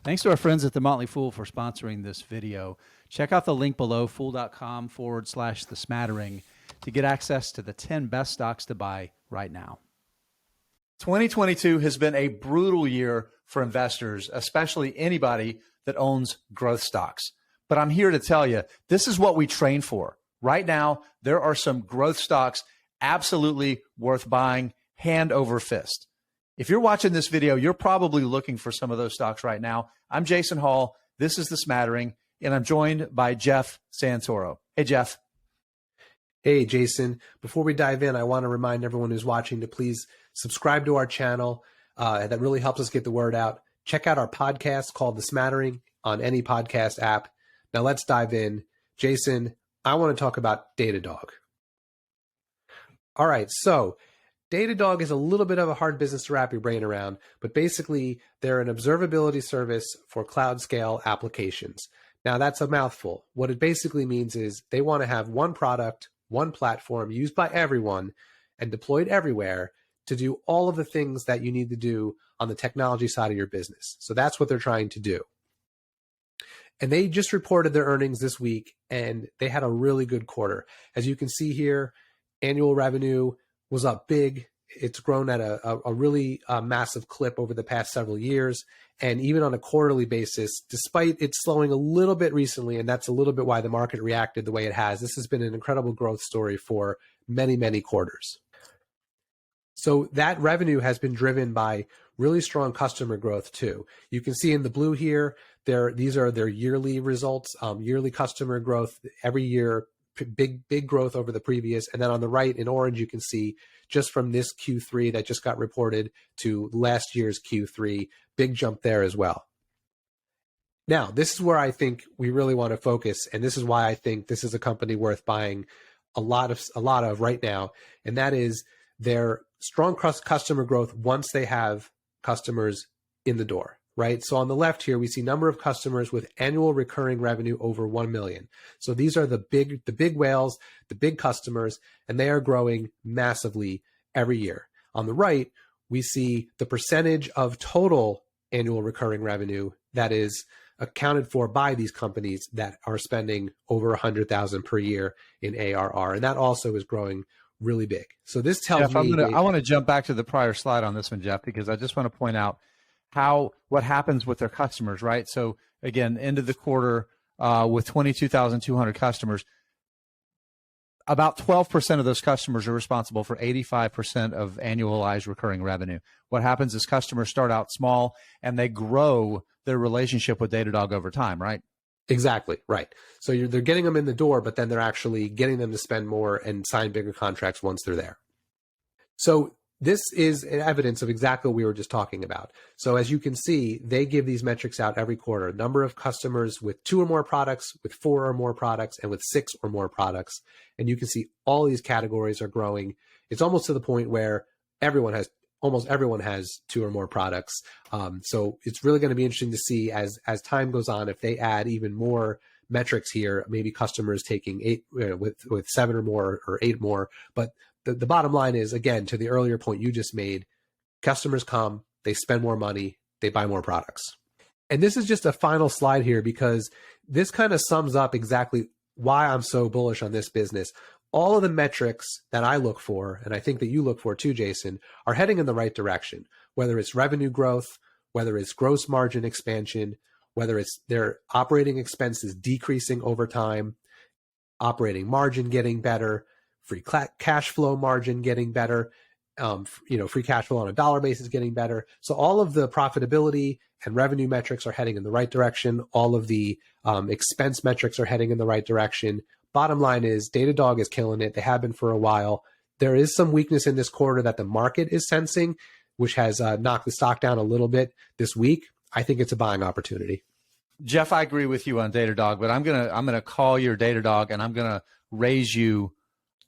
Thanks to our friends at The Motley Fool for sponsoring this video. Check out the link below, fool.com/the smattering, to get access to the 10 best stocks to buy right now. 2022 has been a brutal year for investors, especially anybody that owns growth stocks. But I'm here to tell you, this is what we train for. Right now, there are some growth stocks absolutely worth buying hand over fist. If you're watching this video, you're probably looking for some of those stocks right now. I'm Jason Hall. This is The Smattering, and I'm joined by Jeff Santoro. Hey, Jeff. Hey, Jason. Before we dive in, I want to remind everyone who's watching to please subscribe to our channel. That really helps us get the word out. Check out our podcast called The Smattering on any podcast app. Now let's dive in. Jason, I want to talk about Datadog. All right, so Datadog is a little bit of a hard business to wrap your brain around, but basically they're an observability service for cloud scale applications. Now that's a mouthful. What it basically means is they want to have one product, one platform used by everyone and deployed everywhere to do all of the things that you need to do on the technology side of your business. So that's what they're trying to do. And they just reported their earnings this week, and they had a really good quarter. As you can see here, annual revenue was up big. It's grown at a really massive clip over the past several years. And even on a quarterly basis, despite it slowing a little bit recently, and that's a little bit why the market reacted the way it has, this has been an incredible growth story for many, many quarters. So that revenue has been driven by really strong customer growth too. You can see in the blue here, these are their yearly results, yearly customer growth every year, big growth over the previous. And then on the right in orange, you can see just from this Q3 that just got reported to last year's Q3, big jump there as well. Now, this is where I think we really want to focus. And this is why I think this is a company worth buying a lot of right now. And that is their strong customer growth once they have customers in the door. Right. So on the left here, we see number of customers with annual recurring revenue over 1 million. So these are the big whales, the big customers, and they are growing massively every year. On the right, we see the percentage of total annual recurring revenue that is accounted for by these companies that are spending over 100,000 per year in ARR. And that also is growing really big. So this tells me I want to jump back to the prior slide on this one, Jeff, because I just want to point out what happens with their customers, right? So again, end of the quarter with 22,200 customers, about 12% of those customers are responsible for 85% of annualized recurring revenue. What happens is customers start out small and they grow their relationship with Datadog over time, right? Exactly, right. So they're getting them in the door, but then they're actually getting them to spend more and sign bigger contracts once they're there. So this is evidence of exactly what we were just talking about. So as you can see, they give these metrics out every quarter. Number of customers with 2 or more products, with 4 or more products, and with 6 or more products. And you can see all these categories are growing. It's almost to the point where almost everyone has 2 or more products. So it's really going to be interesting to see as time goes on, if they add even more metrics here, maybe customers taking 8 with 7 or more or 8 more. But the bottom line is, again, to the earlier point you just made, customers come, they spend more money, they buy more products. And this is just a final slide here because this kind of sums up exactly why I'm so bullish on this business. All of the metrics that I look for, and I think that you look for too, Jason, are heading in the right direction, whether it's revenue growth, whether it's gross margin expansion, whether it's their operating expenses decreasing over time, operating margin getting better, free cash flow margin getting better, free cash flow on a dollar basis getting better. So all of the profitability and revenue metrics are heading in the right direction. All of the expense metrics are heading in the right direction. Bottom line is Datadog is killing it. They have been for a while. There is some weakness in this quarter that the market is sensing, which has knocked the stock down a little bit this week. I think it's a buying opportunity. Jeff, I agree with you on Datadog, but I'm gonna call your Datadog and I'm gonna raise you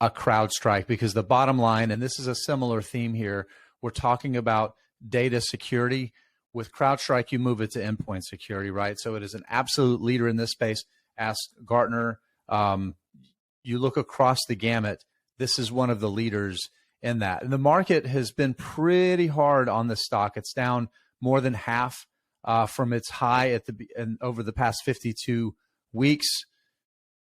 a CrowdStrike, because the bottom line, and this is a similar theme here, we're talking about data security. With CrowdStrike, you move it to endpoint security, right? So it is an absolute leader in this space. Ask Gartner. You look across the gamut, this is one of the leaders in that. And the market has been pretty hard on this stock. It's down more than half from its high over the past 52 weeks,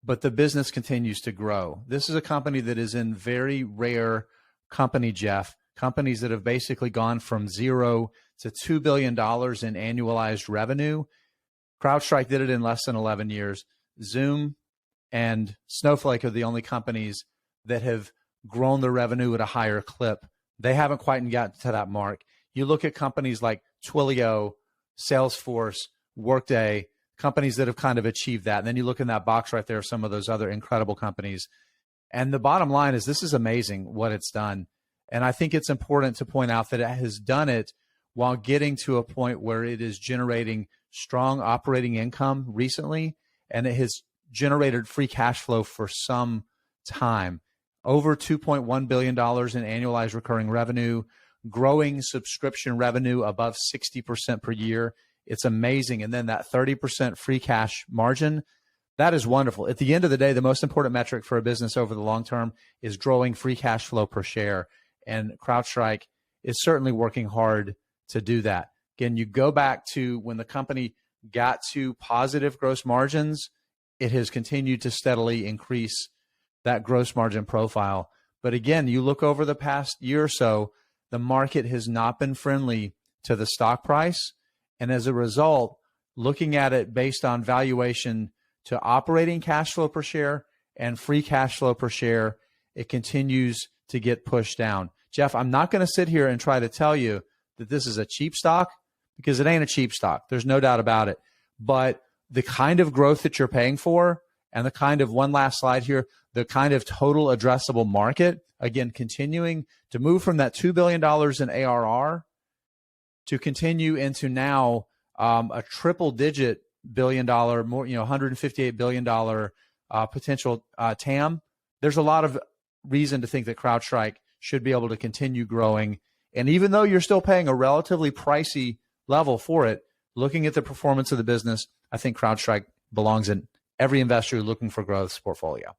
but the business continues to grow. This is a company that is in very rare company, Jeff, companies that have basically gone from 0 to $2 billion in annualized revenue. CrowdStrike did it in less than 11 years. Zoom and Snowflake are the only companies that have grown their revenue at a higher clip. They haven't quite gotten to that mark. You look at companies like Twilio, Salesforce, Workday, companies that have kind of achieved that. And then you look in that box right there, some of those other incredible companies. And the bottom line is this is amazing what it's done. And I think it's important to point out that it has done it while getting to a point where it is generating strong operating income recently, and it has generated free cash flow for some time. Over $2.1 billion in annualized recurring revenue, growing subscription revenue above 60% per year. It's amazing. And then that 30% free cash margin, that is wonderful. At the end of the day, the most important metric for a business over the long term is growing free cash flow per share. And CrowdStrike is certainly working hard to do that. Again, you go back to when the company got to positive gross margins, it has continued to steadily increase that gross margin profile. But again, you look over the past year or so, the market has not been friendly to the stock price. And as a result, looking at it based on valuation to operating cash flow per share and free cash flow per share, it continues to get pushed down. Jeff, I'm not going to sit here and try to tell you that this is a cheap stock, because it ain't a cheap stock. There's no doubt about it. But the kind of growth that you're paying for, and the kind of, one last slide here, the kind of total addressable market, again, continuing to move from that $2 billion in ARR to continue into now a triple-digit billion-dollar, more, $158 billion potential TAM. There's a lot of reason to think that CrowdStrike should be able to continue growing. And even though you're still paying a relatively pricey level for it, looking at the performance of the business, I think CrowdStrike belongs in every investor looking for growth's portfolio.